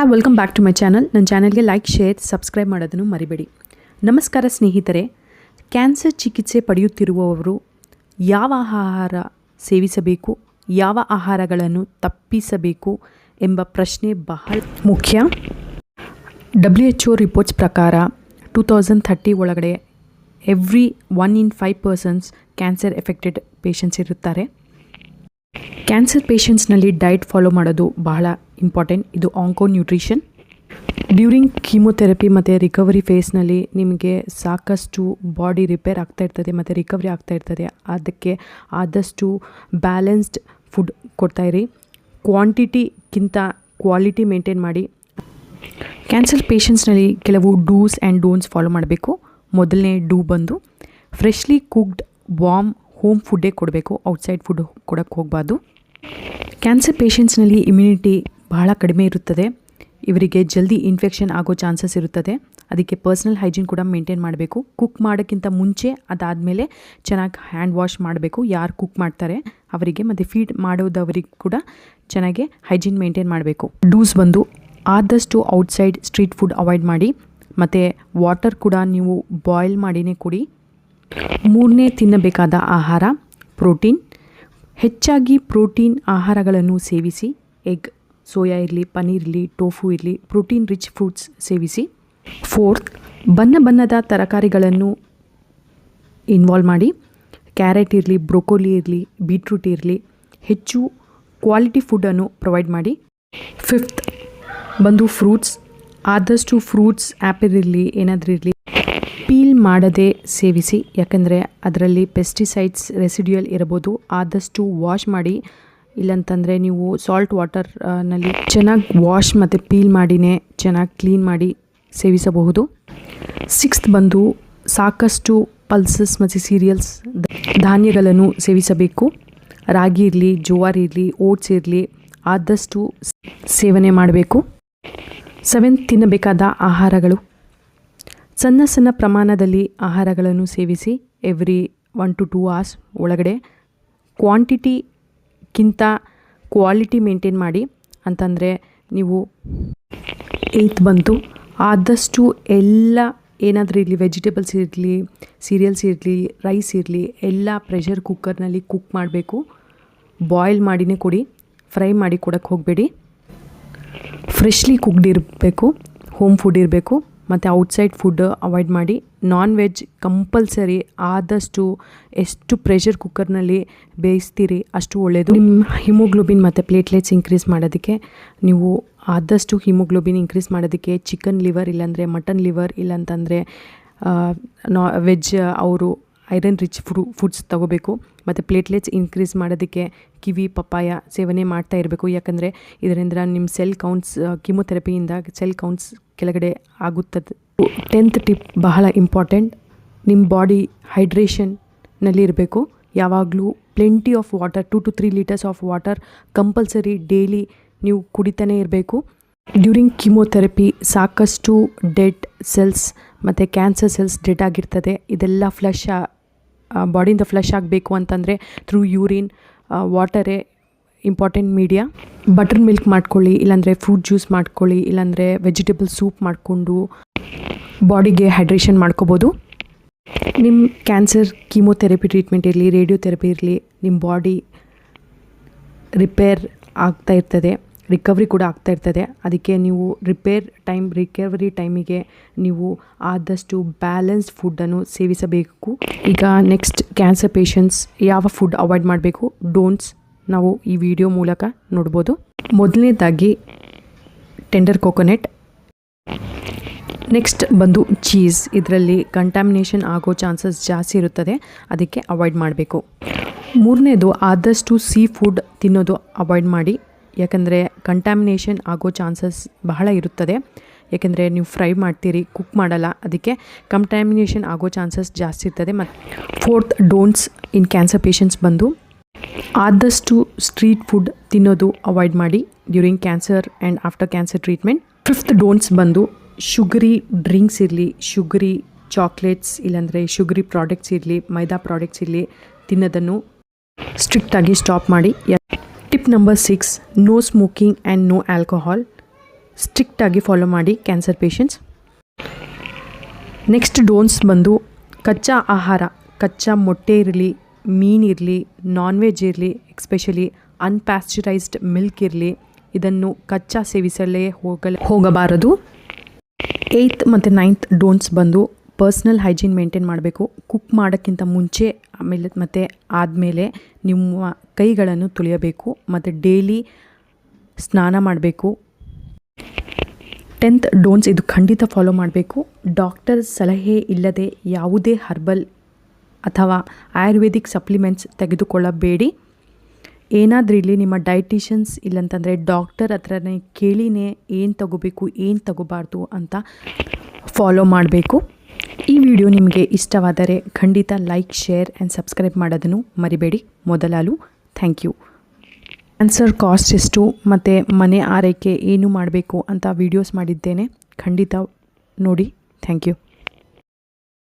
Welcome back to my channel. ನನ್ನ ಚಾನಲ್ಗೆ like, share, subscribe ಮಾಡೋದನ್ನು ಮರಿಬೇಡಿ. ನಮಸ್ಕಾರ ಸ್ನೇಹಿತರೆ. ಕ್ಯಾನ್ಸರ್ ಚಿಕಿತ್ಸೆ ಪಡೆಯುತ್ತಿರುವವರು ಯಾವ ಆಹಾರ ಸೇವಿಸಬೇಕು, ಯಾವ ಆಹಾರಗಳನ್ನು ತಪ್ಪಿಸಬೇಕು ಎಂಬ ಪ್ರಶ್ನೆ ಬಹಳ ಮುಖ್ಯ. WHO ರಿಪೋರ್ಟ್ಸ್ ಪ್ರಕಾರ 2030 ಒಳಗಡೆ every 1 in 5 persons cancer affected patients ಇರುತ್ತಾರೆ. ಕ್ಯಾನ್ಸರ್ ಪೇಷಂಟ್ಸ್ನಲ್ಲಿ ಡಯಟ್ ಫಾಲೋ ಮಾಡೋದು ಬಹಳ ಇಂಪಾರ್ಟೆಂಟ್. ಇದು ಆಂಕೋ ನ್ಯೂಟ್ರಿಷನ್. ಡ್ಯೂರಿಂಗ್ ಕೀಮೊಥೆರಪಿ ಮತ್ತು ರಿಕವರಿ ಫೇಸ್ನಲ್ಲಿ ನಿಮಗೆ ಸಾಕಷ್ಟು ಬಾಡಿ ರಿಪೇರ್ ಆಗ್ತಾ ಇರ್ತದೆ ಮತ್ತು ರಿಕವರಿ ಆಗ್ತಾ ಇರ್ತದೆ. ಅದಕ್ಕೆ ಆದಷ್ಟು ಬ್ಯಾಲೆನ್ಸ್ಡ್ ಫುಡ್ ಕೊಡ್ತಾಯಿರಿ. ಕ್ವಾಂಟಿಟಿಗಿಂತ ಕ್ವಾಲಿಟಿ ಮೇಂಟೈನ್ ಮಾಡಿ. ಕ್ಯಾನ್ಸರ್ ಪೇಷಂಟ್ಸ್ನಲ್ಲಿ ಕೆಲವು ಡೂಸ್ ಆ್ಯಂಡ್ ಡೋಂಟ್ಸ್ ಫಾಲೋ ಮಾಡಬೇಕು. ಮೊದಲನೇ ಡೂ ಬಂದು ಫ್ರೆಶ್ಲಿ ಕುಕ್ಡ್ ವಾರ್ಮ್ ಹೋಮ್ ಫುಡ್ಡೇ ಕೊಡಬೇಕು, ಔಟ್ಸೈಡ್ ಫುಡ್ ಕೊಡೋಕ್ಕೆ ಹೋಗಬಾರ್ದು. ಕ್ಯಾನ್ಸರ್ ಪೇಷಂಟ್ಸ್ನಲ್ಲಿ ಇಮ್ಯುನಿಟಿ ಬಹಳ ಕಡಿಮೆ ಇರುತ್ತದೆ. ಇವರಿಗೆ ಜಲ್ದಿ ಇನ್ಫೆಕ್ಷನ್ ಆಗೋ ಚಾನ್ಸಸ್ ಇರುತ್ತದೆ. ಅದಕ್ಕೆ ಪರ್ಸ್ನಲ್ ಹೈಜೀನ್ ಕೂಡ ಮೇಂಟೈನ್ ಮಾಡಬೇಕು. ಕುಕ್ ಮಾಡೋಕ್ಕಿಂತ ಮುಂಚೆ ಅದಾದಮೇಲೆ ಚೆನ್ನಾಗಿ ಹ್ಯಾಂಡ್ ವಾಶ್ ಮಾಡಬೇಕು ಯಾರು ಕುಕ್ ಮಾಡ್ತಾರೆ ಅವರಿಗೆ, ಮತ್ತು ಫೀಡ್ ಮಾಡೋದವರಿಗೆ ಕೂಡ ಚೆನ್ನಾಗಿ ಹೈಜೀನ್ ಮೇಂಟೈನ್ ಮಾಡಬೇಕು. ಡೂಸ್ ಬಂದು ಆದಷ್ಟು ಔಟ್ಸೈಡ್ ಸ್ಟ್ರೀಟ್ ಫುಡ್ ಅವಾಯ್ಡ್ ಮಾಡಿ, ಮತ್ತು ವಾಟರ್ ಕೂಡ ನೀವು ಬಾಯ್ಲ್ ಮಾಡಿನೇ ಕುಡಿ. ಮೂರನೇ ತಿನ್ನಬೇಕಾದ ಆಹಾರ ಪ್ರೋಟೀನ್. ಹೆಚ್ಚಾಗಿ ಪ್ರೋಟೀನ್ ಆಹಾರಗಳನ್ನು ಸೇವಿಸಿ. ಎಗ್, ಸೋಯಾ ಇರಲಿ, ಪನ್ನೀರ್ ಇರಲಿ, ಟೋಫು ಇರಲಿ, ಪ್ರೋಟೀನ್ ರಿಚ್ ಫ್ರೂಟ್ಸ್ ಸೇವಿಸಿ. ಫೋರ್ತ್, ಬಣ್ಣದ ತರಕಾರಿಗಳನ್ನು ಇನ್ವಾಲ್ವ್ ಮಾಡಿ. ಕ್ಯಾರೆಟ್ ಇರಲಿ, ಬ್ರೊಕೊಲಿ ಇರಲಿ, ಬೀಟ್ರೂಟ್ ಇರಲಿ, ಹೆಚ್ಚು ಕ್ವಾಲಿಟಿ ಫುಡ್ಡನ್ನು ಪ್ರೊವೈಡ್ ಮಾಡಿ. ಫಿಫ್ತ್ ಬಂದು ಫ್ರೂಟ್ಸ್. ಆದಷ್ಟು ಫ್ರೂಟ್ಸ್, ಆ್ಯಪಲ್ ಇರಲಿ, ಏನಾದರೂ ಇರಲಿ, ಪೀಲ್ ಮಾಡದೆ ಸೇವಿಸಿ. ಯಾಕಂದರೆ ಅದರಲ್ಲಿ ಪೆಸ್ಟಿಸೈಡ್ಸ್ ರೆಸಿಡ್ಯೂಯಲ್ ಇರಬಹುದು. ಆದಷ್ಟು ವಾಶ್ ಮಾಡಿ, ಇಲ್ಲಂತಂದರೆ ನೀವು ಸಾಲ್ಟ್ ವಾಟರ್ನಲ್ಲಿ ಚೆನ್ನಾಗಿ ವಾಶ್ ಮತ್ತು ಪೀಲ್ ಮಾಡಿನೇ ಚೆನ್ನಾಗಿ ಕ್ಲೀನ್ ಮಾಡಿ ಸೇವಿಸಬಹುದು. ಸಿಕ್ಸ್ತ್ ಬಂದು ಸಾಕಷ್ಟು ಪಲ್ಸಸ್ ಮತ್ತು ಸೀರಿಯಲ್ಸ್, ಧಾನ್ಯಗಳನ್ನು ಸೇವಿಸಬೇಕು. ರಾಗಿ ಇರಲಿ, ಜೋವಾರಿ ಇರಲಿ, ಓಟ್ಸ್ ಇರಲಿ, ಆದಷ್ಟು ಸೇವನೆ ಮಾಡಬೇಕು. ಸೆವೆಂತ್, ತಿನ್ನಬೇಕಾದ ಆಹಾರಗಳು. ಸಣ್ಣ ಪ್ರಮಾಣದಲ್ಲಿ ಆಹಾರಗಳನ್ನು ಸೇವಿಸಿ. ಎವ್ರಿ 1 to 2 hours ಒಳಗಡೆ. ಕ್ವಾಂಟಿಟಿಗಿಂತ ಕ್ವಾಲಿಟಿ ಮೇಂಟೈನ್ ಮಾಡಿ ಅಂತಂದರೆ ನೀವು. ಏಯ್ತ್ ಬಂತು ಆದಷ್ಟು ಎಲ್ಲ ಏನಾದರೂ ಇರಲಿ, ವೆಜಿಟೇಬಲ್ಸ್ ಇರಲಿ, ಸೀರಿಯಲ್ಸ್ ಇರಲಿ, ರೈಸ್ ಇರಲಿ, ಎಲ್ಲ ಪ್ರೆಷರ್ ಕುಕ್ಕರ್ನಲ್ಲಿ ಕುಕ್ ಮಾಡಬೇಕು. ಬಾಯ್ಲ್ ಮಾಡಿನೇ ಕೊಡಿ, ಫ್ರೈ ಮಾಡಿ ಕೊಡೋಕ್ಕೆ ಹೋಗಬೇಡಿ. ಫ್ರೆಶ್ಲಿ ಕುಕ್ಡ್ ಇರಬೇಕು, ಹೋಮ್ ಫುಡ್ ಇರಬೇಕು, ಮತ್ತು ಔಟ್ಸೈಡ್ ಫುಡ್ ಅವಾಯ್ಡ್ ಮಾಡಿ. Non veg compulsory. ಆದಷ್ಟು ಎಷ್ಟು ಪ್ರೆಷರ್ ಕುಕ್ಕರ್ನಲ್ಲಿ ಬೇಯಿಸ್ತೀರಿ ಅಷ್ಟು ಒಳ್ಳೆಯದು. ನಿಮ್ಮ ಹಿಮೋಗ್ಲೋಬಿನ್ ಮತ್ತು ಪ್ಲೇಟ್ಲೆಟ್ಸ್ ಇನ್ಕ್ರೀಸ್ ಮಾಡೋದಕ್ಕೆ ನೀವು ಆದಷ್ಟು ಹಿಮೋಗ್ಲೋಬಿನ್ ಇನ್ಕ್ರೀಸ್ ಮಾಡೋದಕ್ಕೆ ಚಿಕನ್ ಲಿವರ್, ಇಲ್ಲಾಂದರೆ ಮಟನ್ ಲಿವರ್, ಇಲ್ಲಾಂತಂದರೆ ವೆಜ್ ಅವರು ಐರನ್ ರಿಚ್ ಫುಡ್ಸ್ ತೊಗೋಬೇಕು. ಮತ್ತು ಪ್ಲೇಟ್ಲೆಟ್ಸ್ ಇನ್ಕ್ರೀಸ್ ಮಾಡೋದಕ್ಕೆ ಕಿವಿ, ಪಪ್ಪಾಯ ಸೇವನೆ ಮಾಡ್ತಾ ಇರಬೇಕು. ಯಾಕಂದರೆ ಇದರಿಂದ ನಿಮ್ಮ ಸೆಲ್ ಕೌಂಟ್ಸ್, ಕೀಮೊಥೆರಪಿಯಿಂದ ಸೆಲ್ ಕೌಂಟ್ಸ್ ಕೆಳಗಡೆ ಆಗುತ್ತದೆ. 10th ಟಿಪ್ ಬಹಳ ಇಂಪಾರ್ಟೆಂಟ್. ನಿಮ್ಮ ಬಾಡಿ ಹೈಡ್ರೇಷನ್ನಲ್ಲಿ ಇರಬೇಕು. ಯಾವಾಗಲೂ plenty of water, 2 to 3 liters of water compulsory daily ನೀವು ಕುಡಿತಾನೇ ಇರಬೇಕು. ಡ್ಯೂರಿಂಗ್ ಕೀಮೊಥೆರಪಿ ಸಾಕಷ್ಟು ಡೆಡ್ ಸೆಲ್ಸ್ ಮತ್ತು ಕ್ಯಾನ್ಸರ್ ಸೆಲ್ಸ್ ಡೆಡ್ ಆಗಿರ್ತದೆ. ಇದೆಲ್ಲ ಬಾಡಿಯಿಂದ ಫ್ಲಶ್ ಆಗಬೇಕು ಅಂತಂದರೆ ಥ್ರೂ ಯೂರಿನ್, ವಾಟರೇ ಇಂಪಾರ್ಟೆಂಟ್ ಮೀಡಿಯಾ. ಬಟರ್ ಮಿಲ್ಕ್ ಮಾಡ್ಕೊಳ್ಳಿ, ಇಲ್ಲಾಂದರೆ ಫ್ರೂಟ್ ಜ್ಯೂಸ್ ಮಾಡ್ಕೊಳ್ಳಿ, ಇಲ್ಲಾಂದರೆ ವೆಜಿಟೇಬಲ್ ಸೂಪ್ ಮಾಡಿಕೊಂಡು ಬಾಡಿಗೆ ಹೈಡ್ರೇಷನ್ ಮಾಡ್ಕೋಬೋದು. ನಿಮ್ಮ ಕ್ಯಾನ್ಸರ್ ಕೀಮೊಥೆರಪಿ ಟ್ರೀಟ್ಮೆಂಟ್ ಇರಲಿ, ರೇಡಿಯೋಥೆರಪಿ ಇರಲಿ, ನಿಮ್ಮ ಬಾಡಿ ರಿಪೇರ್ ಆಗ್ತಾ ಇರ್ತದೆ, ರಿಕವರಿ ಕೂಡ ಆಗ್ತಾ ಇರ್ತದೆ. ಅದಕ್ಕೆ ನೀವು ರಿಕವರಿ ಟೈಮಿಗೆ ನೀವು ಆದಷ್ಟು ಬ್ಯಾಲೆನ್ಸ್ಡ್ ಫುಡ್ಡನ್ನು ಸೇವಿಸಬೇಕು. ಈಗ ನೆಕ್ಸ್ಟ್, ಕ್ಯಾನ್ಸರ್ ಪೇಷಂಟ್ಸ್ ಯಾವ ಫುಡ್ ಅವಾಯ್ಡ್ ಮಾಡಬೇಕು, ಡೋಂಟ್ಸ್ ನಾವು ಈ ವಿಡಿಯೋ ಮೂಲಕ ನೋಡ್ಬೋದು. ಮೊದಲನೇದಾಗಿ ಟೆಂಡರ್ ಕೋಕೋನಟ್. ನೆಕ್ಸ್ಟ್ ಬಂದು ಚೀಸ್. ಇದರಲ್ಲಿ ಕಂಟ್ಯಾಮಿನೇಷನ್ ಆಗೋ ಚಾನ್ಸಸ್ ಜಾಸ್ತಿ ಇರುತ್ತದೆ, ಅದಕ್ಕೆ ಅವಾಯ್ಡ್ ಮಾಡಬೇಕು. ಮೂರನೇದು, ಆದಷ್ಟು ಸೀ ಫುಡ್ ತಿನ್ನೋದು ಅವಾಯ್ಡ್ ಮಾಡಿ. ಯಾಕಂದರೆ ಕಂಟ್ಯಾಮಿನೇಷನ್ ಆಗೋ ಚಾನ್ಸಸ್ ಬಹಳ ಇರುತ್ತದೆ. ಯಾಕೆಂದರೆ ನೀವು ಫ್ರೈ ಮಾಡ್ತೀರಿ, ಕುಕ್ ಮಾಡಲ್ಲ, ಅದಕ್ಕೆ ಕಂಟ್ಯಾಮಿನೇಷನ್ ಆಗೋ ಚಾನ್ಸಸ್ ಜಾಸ್ತಿ ಇರ್ತದೆ. ಮತ್ತು fourth don'ts in cancer patients ಬಂದು ಆದಷ್ಟು ಸ್ಟ್ರೀಟ್ ಫುಡ್ ತಿನ್ನೋದು ಅವಾಯ್ಡ್ ಮಾಡಿ during cancer and after cancer treatment. Fifth don'ts ಬಂದು ಶುಗರಿ ಡ್ರಿಂಕ್ಸ್ ಇರಲಿ, ಶುಗರಿ ಚಾಕ್ಲೇಟ್ಸ್, ಇಲ್ಲಾಂದರೆ ಶುಗರಿ ಪ್ರಾಡಕ್ಟ್ಸ್ ಇರಲಿ, ಮೈದಾ ಪ್ರಾಡಕ್ಟ್ಸ್ ಇರಲಿ ತಿನ್ನೋದನ್ನು ಸ್ಟ್ರಿಕ್ಟಾಗಿ ಸ್ಟಾಪ್ ಮಾಡಿ. Tip number 6, no smoking and no alcohol. ಸ್ಟ್ರಿಕ್ಟಾಗಿ ಫಾಲೋ ಮಾಡಿ ಕ್ಯಾನ್ಸರ್ ಪೇಷಂಟ್ಸ್. ನೆಕ್ಸ್ಟ್ ಡೋನ್ಸ್ ಬಂದು ಕಚ್ಚಾ ಆಹಾರ, ಕಚ್ಚಾ ಮೊಟ್ಟೆ ಇರಲಿ, ಮೀನಿರಲಿ, ನಾನ್ ವೆಜ್ ಇರಲಿ, ಎಕ್ಸ್ಪೆಷಲಿ ಅನ್ಪ್ಯಾಸ್ಚರೈಸ್ಡ್ ಮಿಲ್ಕ್ ಇರಲಿ, ಇದನ್ನು ಕಚ್ಚಾ ಸೇವಿಸಲೇ ಹೋಗಬಾರದು. 8th ಮತ್ತು 9th ಡೋನ್ಸ್ ಬಂದು ಪರ್ಸ್ನಲ್ ಹೈಜೀನ್ ಮೇಂಟೈನ್ ಮಾಡಬೇಕು. ಕುಕ್ ಮಾಡೋಕ್ಕಿಂತ ಮುಂಚೆ ಆಮೇಲೆ ಮತ್ತು ಆದಮೇಲೆ ನಿಮ್ಮ ಕೈಗಳನ್ನು ತೊಳೆಯಬೇಕು ಮತ್ತು ಡೈಲಿ ಸ್ನಾನ ಮಾಡಬೇಕು. 10th ಡೋನ್ಸ್ ಇದು ಖಂಡಿತ ಫಾಲೋ ಮಾಡಬೇಕು. ಡಾಕ್ಟರ್ ಸಲಹೆ ಇಲ್ಲದೆ ಯಾವುದೇ ಹರ್ಬಲ್ ಅಥವಾ ಆಯುರ್ವೇದಿಕ್ ಸಪ್ಲಿಮೆಂಟ್ಸ್ ತೆಗೆದುಕೊಳ್ಳಬೇಡಿ. ಏನಾದರೂ ಇಲ್ಲಿ ನಿಮ್ಮ ಡೈಟಿಷಿಯನ್ಸ್ ಇಲ್ಲಂತಂದರೆ ಡಾಕ್ಟರ್ ಹತ್ರನೇ ಕೇಳಿನೇ ಏನು ತಗೋಬೇಕು ಏನು ತಗೋಬಾರ್ದು ಅಂತ ಫಾಲೋ ಮಾಡಬೇಕು. ಈ ವಿಡಿಯೋ ನಿಮಗೆ ಇಷ್ಟವಾದರೆ ಖಂಡಿತ ಲೈಕ್, ಶೇರ್ ಆ್ಯಂಡ್ ಸಬ್ಸ್ಕ್ರೈಬ್ ಮಾಡೋದನ್ನು ಮರಿಬೇಡಿ. ಮೊದಲಾಲು ಥ್ಯಾಂಕ್ ಯು. ಕ್ಯಾನ್ಸರ್ ಕಾಸ್ಟ್ ಎಷ್ಟು ಮತ್ತು ಮನೆ ಆರೈಕೆ ಏನು ಮಾಡಬೇಕು ಅಂತ ವೀಡಿಯೋಸ್ ಮಾಡಿದ್ದೇನೆ, ಖಂಡಿತ ನೋಡಿ. Thank you.